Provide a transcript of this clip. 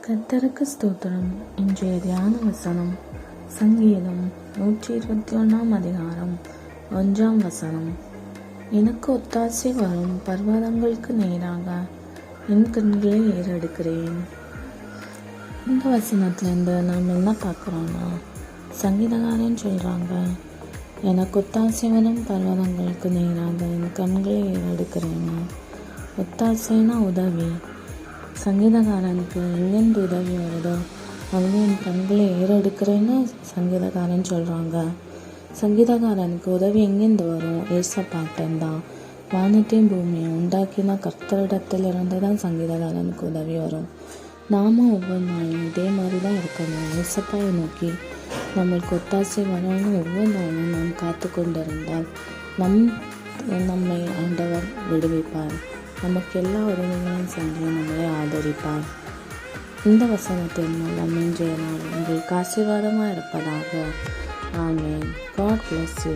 கர்த்தருக்கு ஸ்தோத்திரம். இன்றைய தியான வசனம் சங்கீதம் 121 அதிகாரம் 1 எனக்கு ஒத்தாசை வரும் பர்வதங்களுக்கு நேராக என் கண்களை ஏறெடுக்கிறேன். இந்த வசனத்துலேருந்து நாம் என்ன பார்க்குறோன்னா, சங்கீதக்காரன் சொல்கிறாங்க, எனக்கு ஒத்தாசை வரும் பர்வதங்களுக்கு நேராக என் கண்களை ஏறெடுக்கிறேன்னு. ஒத்தாசைனா உதவி. சங்கீதக்காரனுக்கு எங்கேருந்து உதவி வருதோ அங்கே என் கண்களை ஏறெடுக்கிறேன்னு சங்கீதக்காரன் சொல்கிறாங்க. சங்கீதக்காரனுக்கு உதவி எங்கேருந்து வரும்? ஏசப்பாட்டந்தான். வானத்தையும் பூமியை உண்டாக்கினா கர்த்தரிடத்திலிருந்து தான் சங்கீதக்காரனுக்கு உதவி வரும். நாம ஒவ்வொரு நாளும் இதே மாதிரி தான் இருக்கணும். ஏசப்பாயை நோக்கி நம்மளுக்கு ஒத்தாசை வரணும்னு ஒவ்வொரு நாளும் நாம் காத்து கொண்டிருந்தால் நம்மை ஆண்டவர் விடுவிப்பார். நமக்கு எல்லா உதவிகளையும் செஞ்சு நம்மளை ஆதரிப்பார். இந்த வசனத்தின் மூலம் இன்றைய நாள் உங்களுக்கு ஆசீர்வாதமாக இருப்பதாக. ஆமென். God bless you.